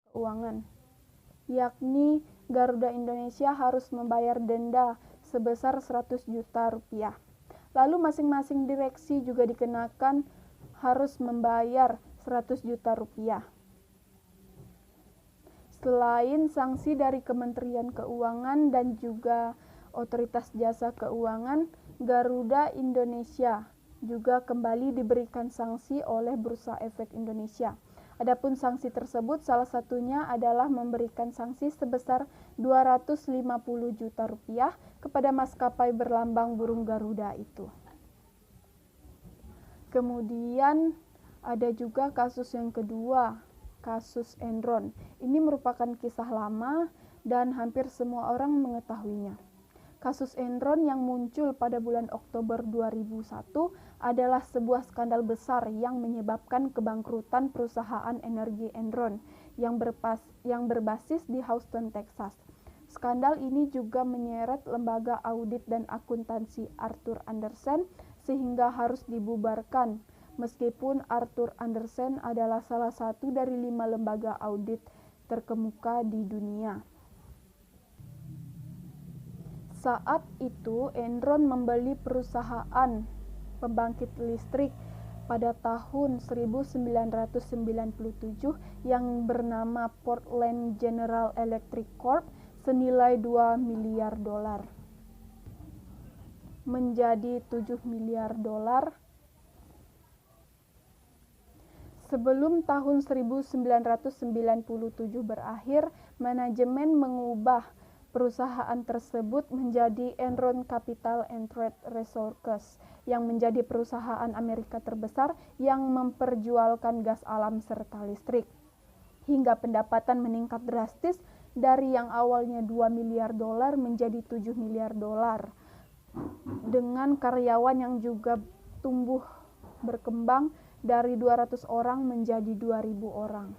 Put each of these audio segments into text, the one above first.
keuangan, yakni Garuda Indonesia harus membayar denda sebesar 100 juta rupiah. Lalu masing-masing direksi juga dikenakan harus membayar 100 juta rupiah. Selain sanksi dari Kementerian Keuangan dan juga Otoritas Jasa Keuangan, Garuda Indonesia juga kembali diberikan sanksi oleh Bursa Efek Indonesia. Adapun sanksi tersebut salah satunya adalah memberikan sanksi sebesar 250 juta rupiah kepada maskapai berlambang burung Garuda itu. Kemudian ada juga kasus yang kedua, kasus Enron. Ini merupakan kisah lama dan hampir semua orang mengetahuinya. Kasus Enron yang muncul pada bulan Oktober 2001 adalah sebuah skandal besar yang menyebabkan kebangkrutan perusahaan energi Enron yang berbasis di Houston, Texas. Skandal ini juga menyeret lembaga audit dan akuntansi Arthur Andersen sehingga harus dibubarkan, meskipun Arthur Andersen adalah salah satu dari 5 lembaga audit terkemuka di dunia. Saat itu Enron membeli perusahaan pembangkit listrik pada tahun 1997 yang bernama Portland General Electric Corp senilai 2 miliar dolar menjadi 7 miliar dolar. Sebelum tahun 1997 berakhir, manajemen mengubah perusahaan tersebut menjadi Enron Capital and Trade Resources yang menjadi perusahaan Amerika terbesar yang memperjualkan gas alam serta listrik. Hingga pendapatan meningkat drastis dari yang awalnya 2 miliar dolar menjadi 7 miliar dolar. Dengan karyawan yang juga tumbuh berkembang dari 200 orang menjadi 2.000 orang.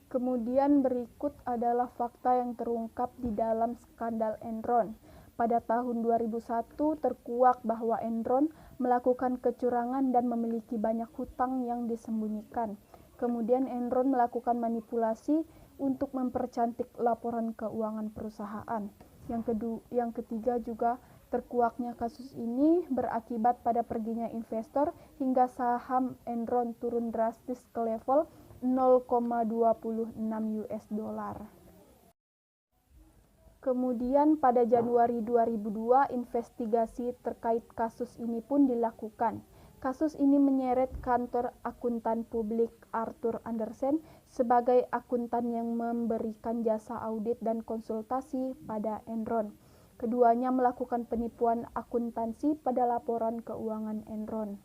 Kemudian berikut adalah fakta yang terungkap di dalam skandal Enron. Pada tahun 2001 terkuak bahwa Enron melakukan kecurangan dan memiliki banyak hutang yang disembunyikan. Kemudian Enron melakukan manipulasi untuk mempercantik laporan keuangan perusahaan. Yang ketiga juga terkuaknya kasus ini berakibat pada perginya investor hingga saham Enron turun drastis ke level 0,26 US dollar. Kemudian pada Januari 2002 investigasi terkait kasus ini pun dilakukan. Kasus ini menyeret kantor akuntan publik Arthur Andersen sebagai akuntan yang memberikan jasa audit dan konsultasi pada Enron. Keduanya melakukan penipuan akuntansi pada laporan keuangan Enron.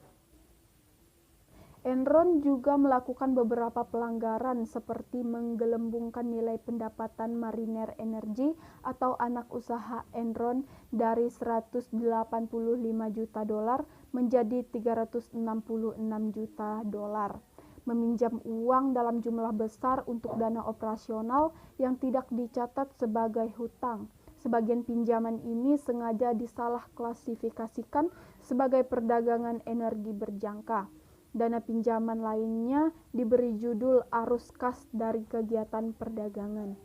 Enron juga melakukan beberapa pelanggaran seperti menggelembungkan nilai pendapatan Mariner Energy atau anak usaha Enron dari 185 juta dolar menjadi 366 juta dolar, meminjam uang dalam jumlah besar untuk dana operasional yang tidak dicatat sebagai hutang. Sebagian pinjaman ini sengaja disalah klasifikasikan sebagai perdagangan energi berjangka. Dana pinjaman lainnya diberi judul arus kas dari kegiatan perdagangan.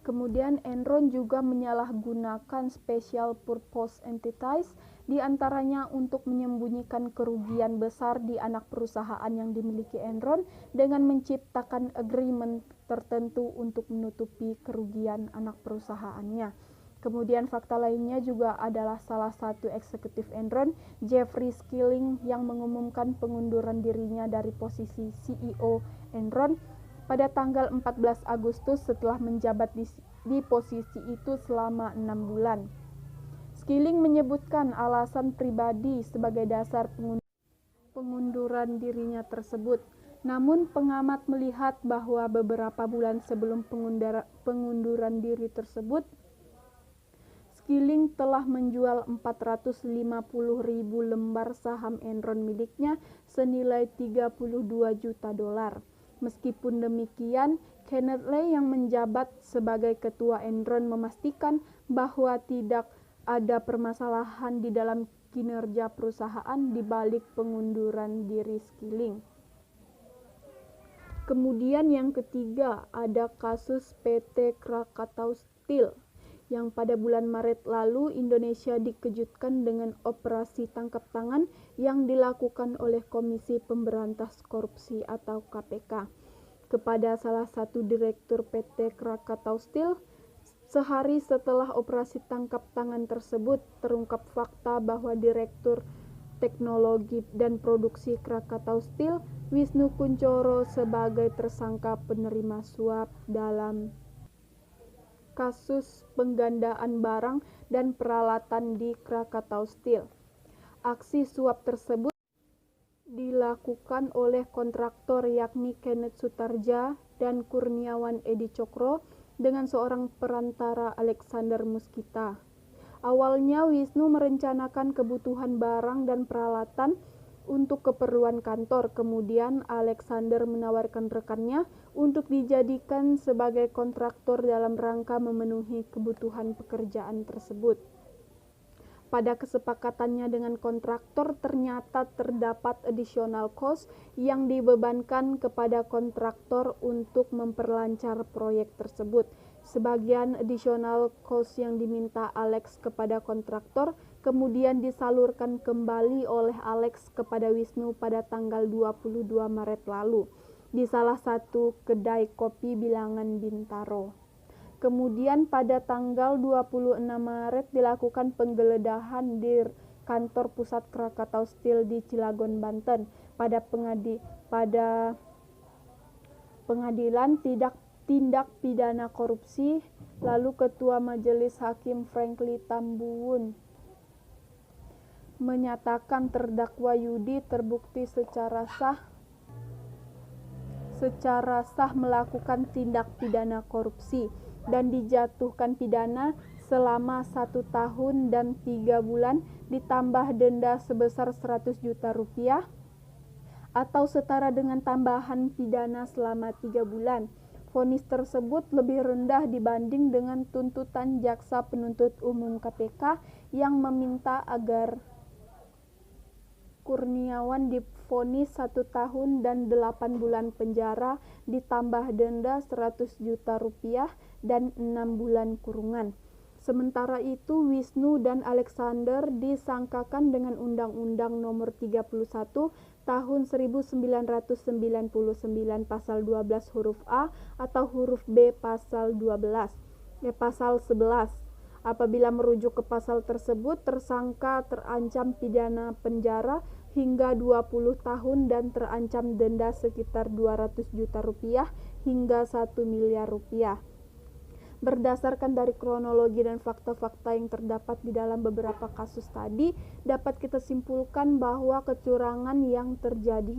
Kemudian Enron juga menyalahgunakan special purpose entities, di antaranya untuk menyembunyikan kerugian besar di anak perusahaan yang dimiliki Enron dengan menciptakan agreement tertentu untuk menutupi kerugian anak perusahaannya. Kemudian fakta lainnya juga adalah salah satu eksekutif Enron, Jeffrey Skilling, yang mengumumkan pengunduran dirinya dari posisi CEO Enron pada tanggal 14 Agustus setelah menjabat di posisi itu selama 6 bulan. Skilling menyebutkan alasan pribadi sebagai dasar pengunduran dirinya tersebut. Namun pengamat melihat bahwa beberapa bulan sebelum pengunduran diri tersebut, Skilling telah menjual 450.000 lembar saham Enron miliknya senilai 32 juta dolar. Meskipun demikian, Kenneth Lay yang menjabat sebagai ketua Enron memastikan bahwa tidak ada permasalahan di dalam kinerja perusahaan di balik pengunduran diri Skilling. Kemudian yang ketiga, ada kasus PT Krakatau Steel yang pada bulan Maret lalu Indonesia dikejutkan dengan operasi tangkap tangan yang dilakukan oleh Komisi Pemberantas Korupsi atau KPK kepada salah satu direktur PT Krakatau Steel. Sehari setelah operasi tangkap tangan tersebut, terungkap fakta bahwa Direktur Teknologi dan Produksi Krakatau Steel, Wisnu Kunchoro, sebagai tersangka penerima suap dalam kasus penggandaan barang dan peralatan di Krakatau Steel. Aksi suap tersebut dilakukan oleh kontraktor yakni Kenneth Sutardja dan Kurniawan Edi Cokro dengan seorang perantara Alexander Muskita. Awalnya Wisnu merencanakan kebutuhan barang dan peralatan untuk keperluan kantor. Kemudian Alexander menawarkan rekannya untuk dijadikan sebagai kontraktor dalam rangka memenuhi kebutuhan pekerjaan tersebut. Pada kesepakatannya dengan kontraktor, ternyata terdapat additional cost yang dibebankan kepada kontraktor untuk memperlancar proyek tersebut. Sebagian additional cost yang diminta Alex kepada kontraktor kemudian disalurkan kembali oleh Alex kepada Wisnu pada tanggal 22 Maret lalu di salah satu kedai kopi bilangan Bintaro. Kemudian pada tanggal 26 Maret dilakukan penggeledahan di kantor pusat Krakatau Steel di Cilegon, Banten. Pada pengadilan tindak pidana korupsi, lalu Ketua Majelis Hakim Franky Tambuwun menyatakan terdakwa Yudi terbukti secara sah melakukan tindak pidana korupsi dan dijatuhkan pidana selama 1 tahun dan 3 bulan ditambah denda sebesar 100 juta rupiah atau setara dengan tambahan pidana selama 3 bulan. Vonis tersebut lebih rendah dibanding dengan tuntutan Jaksa Penuntut Umum KPK yang meminta agar Kurniawan divonis 1 tahun dan 8 bulan penjara ditambah denda 100 juta rupiah dan 6 bulan kurungan. Sementara itu Wisnu dan Alexander disangkakan dengan Undang-Undang Nomor 31 Tahun 1999 Pasal 12 huruf A atau huruf B Pasal 11. Apabila merujuk ke pasal tersebut, tersangka terancam pidana penjara hingga 20 tahun dan terancam denda sekitar 200 juta rupiah hingga 1 miliar rupiah. Berdasarkan dari kronologi dan fakta-fakta yang terdapat di dalam beberapa kasus tadi, dapat kita simpulkan bahwa kecurangan yang terjadi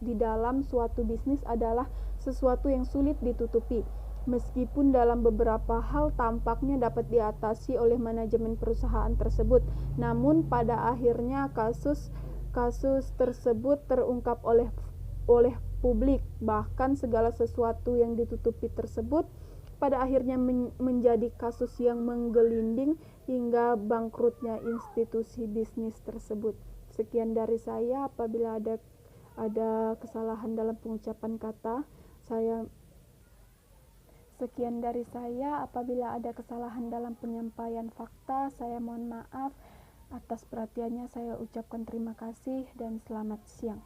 di dalam suatu bisnis adalah sesuatu yang sulit ditutupi. Meskipun dalam beberapa hal tampaknya dapat diatasi oleh manajemen perusahaan tersebut, namun pada akhirnya kasus tersebut terungkap oleh publik. Bahkan segala sesuatu yang ditutupi tersebut pada akhirnya menjadi kasus yang menggelinding hingga bangkrutnya institusi bisnis tersebut. Sekian dari saya. Apabila ada kesalahan dalam pengucapan kata, apabila ada kesalahan dalam penyampaian fakta, saya mohon maaf. Atas perhatiannya saya ucapkan terima kasih dan selamat siang.